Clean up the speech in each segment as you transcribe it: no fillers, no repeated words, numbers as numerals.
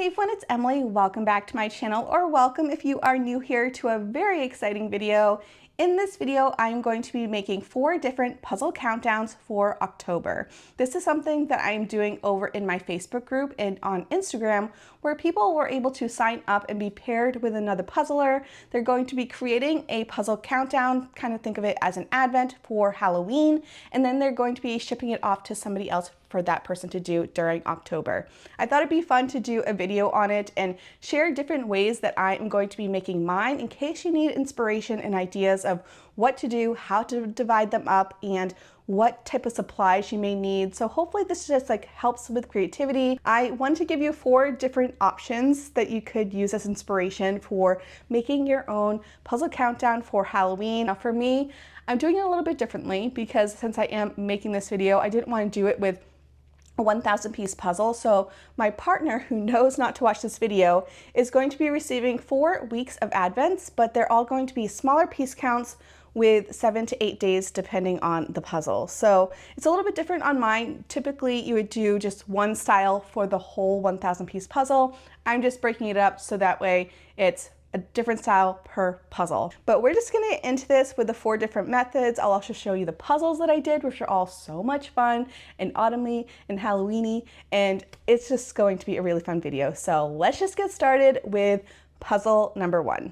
Hey everyone, it's Emily. Welcome back to my channel, or welcome if you are new here to a very exciting video. In this video, I'm going to be making 4 different puzzle countdowns for October. This is something that I'm doing over in my Facebook group and on Instagram, where people were able to sign up and be paired with another puzzler. They're going to be creating a puzzle countdown, kind of think of it as an advent for Halloween, and then they're going to be shipping it off to somebody else for that person to do during October. I thought it'd be fun to do a video on it and share different ways that I am going to be making mine in case you need inspiration and ideas of what to do, how to divide them up, and what type of supplies you may need. So hopefully this just helps with creativity. I want to give you 4 different options that you could use as inspiration for making your own puzzle countdown for Halloween. Now for me, I'm doing it a little bit differently because since I am making this video, I didn't want to do it with a 1,000 piece puzzle. So my partner, who knows not to watch this video, is going to be receiving 4 weeks of advents, but they're all going to be smaller piece counts with 7 to 8 days depending on the puzzle. So it's a little bit different on mine. Typically you would do just one style for the whole 1,000 piece puzzle. I'm just breaking it up so that way it's a different style per puzzle. But we're just gonna get into this with the 4 different methods. I'll also show you the puzzles that I did, which are all so much fun and autumny and Halloweeny, and it's just going to be a really fun video. So let's just get started with puzzle number 1.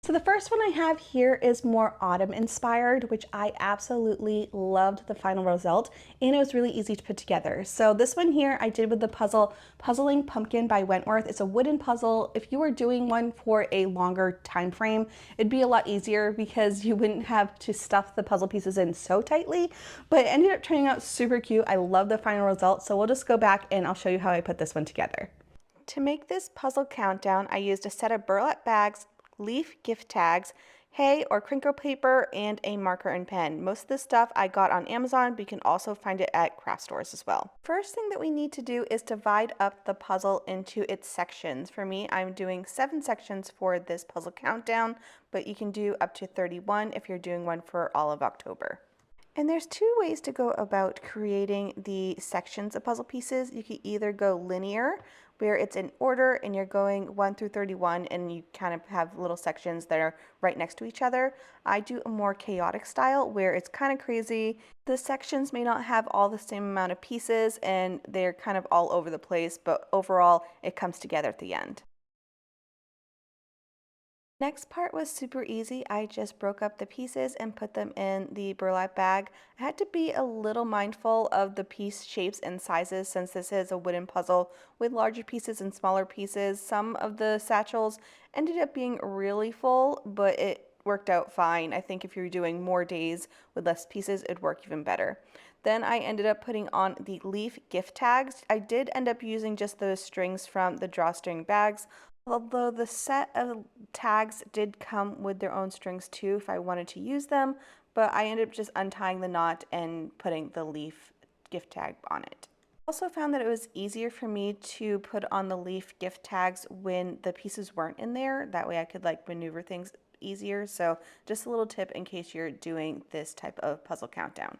So the first one I have here is more autumn inspired, which I absolutely loved the final result, and it was really easy to put together. So this one here I did with the puzzle Puzzling Pumpkin by Wentworth. It's a wooden puzzle. If you were doing one for a longer time frame, it'd be a lot easier because you wouldn't have to stuff the puzzle pieces in so tightly, but it ended up turning out super cute. I love the final result, so we'll just go back and I'll show you how I put this one together. To make this puzzle countdown, I used a set of burlap bags, leaf gift tags, hay or crinkle paper, and a marker and pen. Most of this stuff I got on Amazon, but you can also find it at craft stores as well. First thing that we need to do is divide up the puzzle into its sections. For me, I'm doing 7 sections for this puzzle countdown, but you can do up to 31 if you're doing one for all of October. And there's 2 ways to go about creating the sections of puzzle pieces. You can either go linear, where it's in order and you're going 1 through 31 and you kind of have little sections that are right next to each other. I do a more chaotic style where it's kind of crazy. The sections may not have all the same amount of pieces and they're kind of all over the place, but overall it comes together at the end. Next part was super easy. I just broke up the pieces and put them in the burlap bag. I had to be a little mindful of the piece shapes and sizes since this is a wooden puzzle with larger pieces and smaller pieces. Some of the satchels ended up being really full, but it worked out fine. I think if you're doing more days with less pieces, it'd work even better. Then I ended up putting on the leaf gift tags. I did end up using just the strings from the drawstring bags, although the set of tags did come with their own strings too if I wanted to use them, but I ended up just untying the knot and putting the leaf gift tag on it. I also found that it was easier for me to put on the leaf gift tags when the pieces weren't in there. That way I could maneuver things easier. So just a little tip in case you're doing this type of puzzle countdown.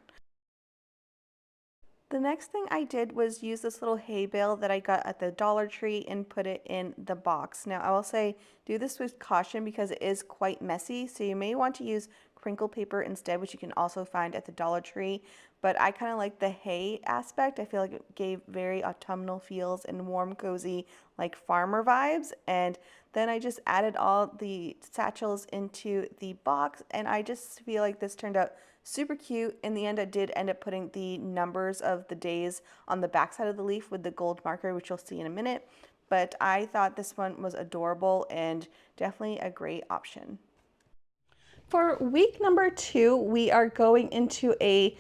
The next thing I did was use this little hay bale that I got at the Dollar Tree and put it in the box. Now I will say do this with caution because it is quite messy, so you may want to use crinkle paper instead, which you can also find at the Dollar Tree, but I kind of like the hay aspect. I feel like it gave very autumnal feels and warm, cozy, like farmer vibes. And then I just added all the satchels into the box, and I just feel like this turned out super cute. In the end, I did end up putting the numbers of the days on the back side of the leaf with the gold marker, which you'll see in a minute, but I thought this one was adorable and definitely a great option. For week number 2, we are going into an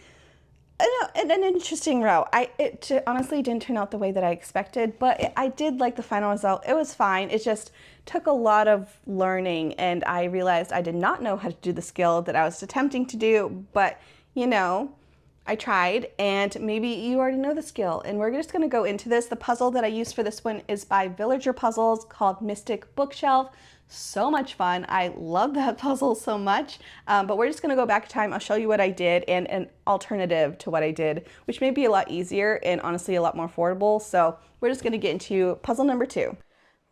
interesting route. It honestly didn't turn out the way that I expected, but I did like the final result. It was fine. It just took a lot of learning, and I realized I did not know how to do the skill that I was attempting to do, but you know, I tried, and maybe you already know the skill, and we're just gonna go into this. The puzzle that I used for this one is by Villager Puzzles called Mystic Bookshelf. So much fun. I love that puzzle so much, but we're just gonna go back in time. I'll show you what I did and an alternative to what I did, which may be a lot easier and honestly a lot more affordable. So we're just gonna get into puzzle number 2.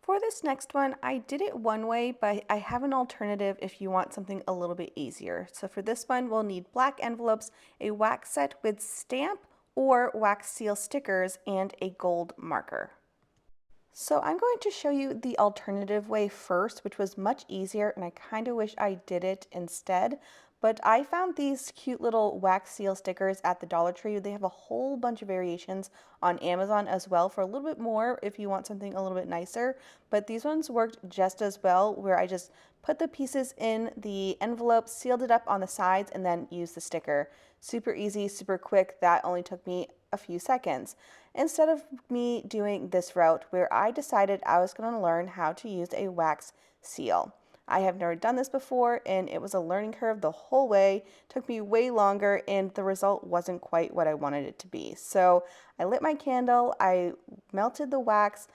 For this next one, I did it one way, but I have an alternative if you want something a little bit easier. So for this one, we'll need black envelopes, a wax set with stamp or wax seal stickers, and a gold marker. So I'm going to show you the alternative way first, which was much easier, and I kind of wish I did it instead. But I found these cute little wax seal stickers at the Dollar Tree. They have a whole bunch of variations on Amazon as well for a little bit more if you want something a little bit nicer. But these ones worked just as well, where I just put the pieces in the envelope, sealed it up on the sides, and then used the sticker. Super easy, super quick. That only took me a few seconds. Instead of me doing this route where I decided I was going to learn how to use a wax seal. I have never done this before and it was a learning curve the whole way. It took me way longer and the result wasn't quite what I wanted it to be. So I lit my candle, I melted the wax.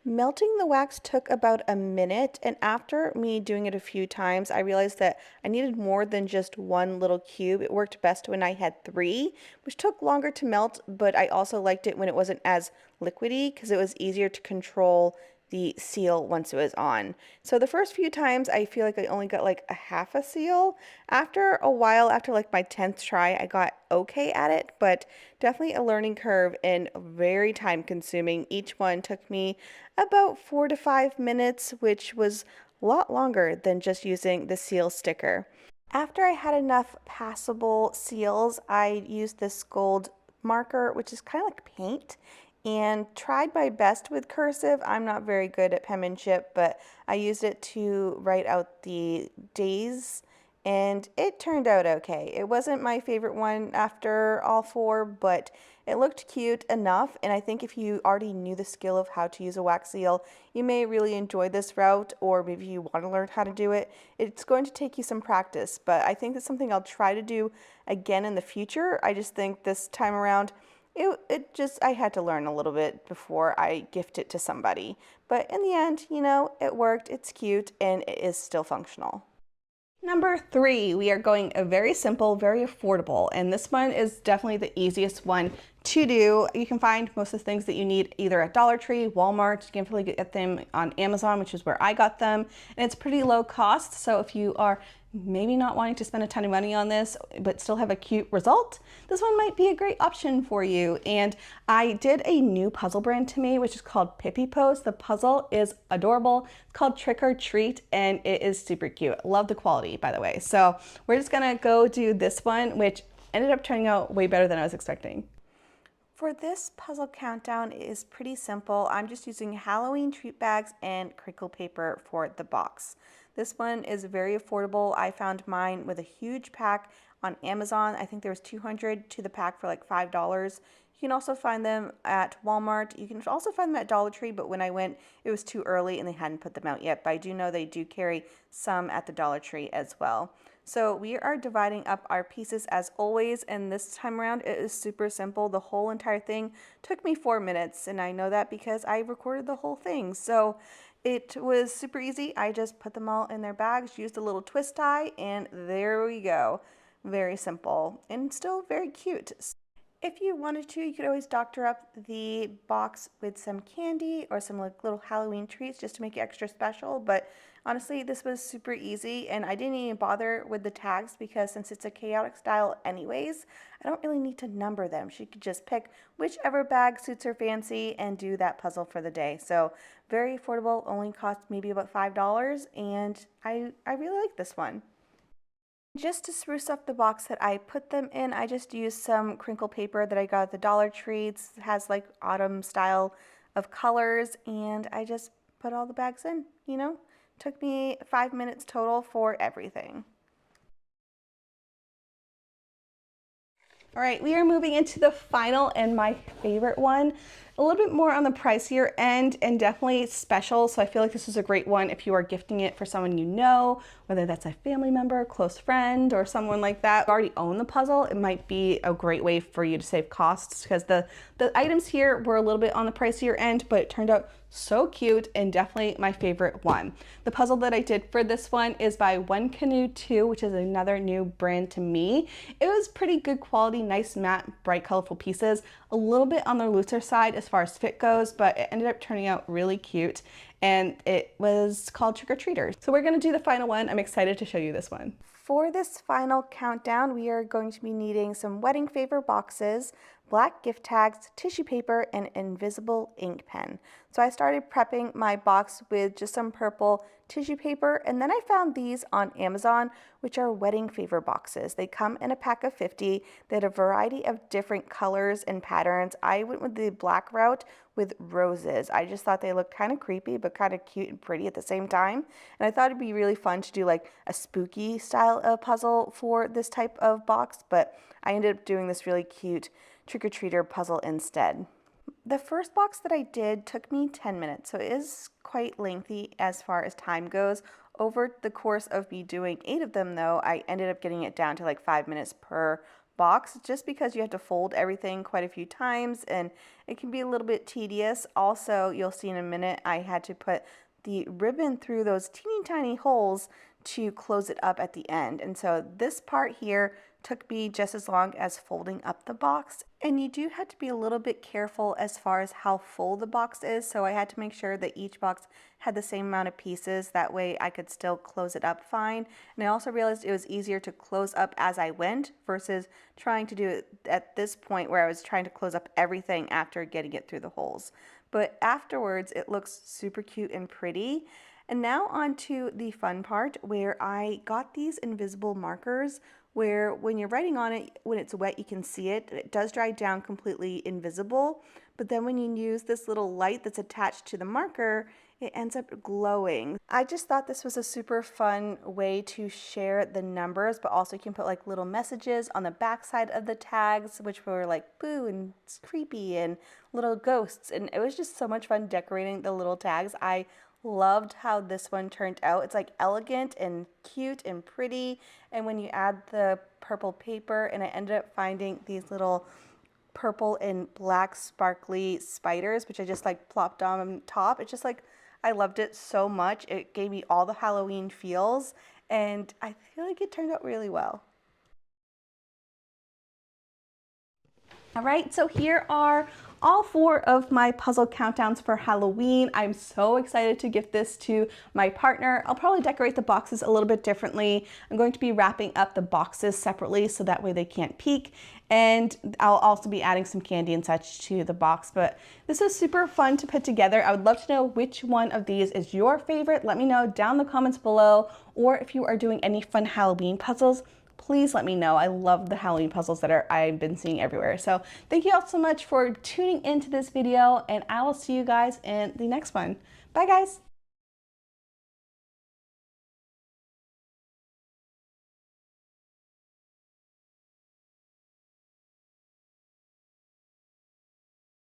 Melting the wax took about a minute, and after me doing it a few times, I realized that I needed more than just one little cube. It worked best when I had 3, which took longer to melt, but I also liked it when it wasn't as liquidy because it was easier to control the seal once it was on. So the first few times I feel like I only got like a half a seal. After a while, after like my 10th try, I got okay at it, but definitely a learning curve and very time consuming. Each one took me about 4 to 5 minutes, which was a lot longer than just using the seal sticker. After I had enough passable seals, I used this gold marker, which is kind of like paint, and tried my best with cursive. I'm not very good at penmanship, but I used it to write out the days and it turned out okay. It wasn't my favorite one after all 4, but it looked cute enough, and I think if you already knew the skill of how to use a wax seal, you may really enjoy this route, or maybe you want to learn how to do it. It's going to take you some practice, but I think it's something I'll try to do again in the future. I just think this time around, I had to learn a little bit before I gift it to somebody. But in the end, you know, it worked, it's cute, and it is still functional. Number 3, we are going a very simple, very affordable, and this one is definitely the easiest one to do. You can find most of the things that you need either at Dollar Tree, Walmart. You can probably get them on Amazon, which is where I got them, and it's pretty low cost. So if you are maybe not wanting to spend a ton of money on this, but still have a cute result, this one might be a great option for you. And I did a new puzzle brand to me, which is called Pippi Post. The puzzle is adorable. It's called Trick or Treat, and it is super cute. Love the quality, by the way. So we're just gonna go do this one, which ended up turning out way better than I was expecting. For this puzzle countdown, it is pretty simple. I'm just using Halloween treat bags and crinkle paper for the box. This one is very affordable. I found mine with a huge pack on Amazon. I think there was 200 to the pack for like $5. You can also find them at Walmart. You can also find them at Dollar Tree, but when I went, it was too early and they hadn't put them out yet. But I do know they do carry some at the Dollar Tree as well. So we are dividing up our pieces as always, and this time around it is super simple. The whole entire thing took me 4 minutes, and I know that because I recorded the whole thing. So it was super easy. I just put them all in their bags, used a little twist tie, and there we go. Very simple and still very cute. If you wanted to, you could always doctor up the box with some candy or some like little Halloween treats just to make it extra special. But honestly, this was super easy, and I didn't even bother with the tags because since it's a chaotic style anyways, I don't really need to number them. She could just pick whichever bag suits her fancy and do that puzzle for the day. So very affordable, only cost maybe about $5, and I really like this one. Just to spruce up the box that I put them in, I just used some crinkle paper that I got at the Dollar Tree. It has like autumn style of colors, and I just put all the bags in, you know. Took me 5 minutes total for everything. All right, we are moving into the final and my favorite one. a little bit more on the pricier end and definitely special. So I feel like this is a great one if you are gifting it for someone you know, whether that's a family member, close friend, or someone like that who already own the puzzle. It might be a great way for you to save costs because the items here were a little bit on the pricier end, but it turned out so cute and definitely my favorite one. The puzzle that I did for this one is by One Canoe 2, which is another new brand to me. It was pretty good quality, nice matte, bright, colorful pieces. A little bit on the looser side as far as fit goes, but it ended up turning out really cute. And it was called Trick or Treaters. So we're gonna do the final one. I'm excited to show you this one. For this final countdown, we are going to be needing some wedding favor boxes, black gift tags, tissue paper, and invisible ink pen. So I started prepping my box with just some purple tissue paper, and then I found these on Amazon, which are wedding favor boxes. They come in a pack of 50. They had a variety of different colors and patterns. I went with the black route with roses. I just thought they looked kind of creepy, but kind of cute and pretty at the same time. And I thought it'd be really fun to do like a spooky style of puzzle for this type of box, but I ended up doing this really cute trick-or-treater puzzle instead. The first box that I did took me 10 minutes, so it is quite lengthy as far as time goes. Over the course of me doing 8 of them though, I ended up getting it down to like 5 minutes per box, just because you have to fold everything quite a few times and it can be a little bit tedious. Also, you'll see in a minute, I had to put the ribbon through those teeny tiny holes to close it up at the end. And so this part here took me just as long as folding up the box. And you do have to be a little bit careful as far as how full the box is. So I had to make sure that each box had the same amount of pieces. That way I could still close it up fine. And I also realized it was easier to close up as I went versus trying to do it at this point where I was trying to close up everything after getting it through the holes. But afterwards, it looks super cute and pretty. And now on to the fun part where I got these invisible markers where when you're writing on it, when it's wet, you can see it. It does dry down completely invisible, but then when you use this little light that's attached to the marker, it ends up glowing. I just thought this was a super fun way to share the numbers, but also you can put like little messages on the back side of the tags, which were like boo and it's creepy and little ghosts. And it was just so much fun decorating the little tags. I loved how this one turned out. It's like elegant and cute and pretty. And when you add the purple paper, and I ended up finding these little purple and black sparkly spiders, which I just like plopped on top. It's just like, I loved it so much. It gave me all the Halloween feels, and I feel like it turned out really well. All right, so here are all 4 of my puzzle countdowns for Halloween. I'm so excited to gift this to my partner. I'll probably decorate the boxes a little bit differently. I'm going to be wrapping up the boxes separately so that way they can't peek. And I'll also be adding some candy and such to the box. But this was super fun to put together. I would love to know which one of these is your favorite. Let me know down in the comments below. Or if you are doing any fun Halloween puzzles, please let me know. I love the Halloween puzzles that I've been seeing everywhere. So thank you all so much for tuning into this video, and I will see you guys in the next one. Bye guys.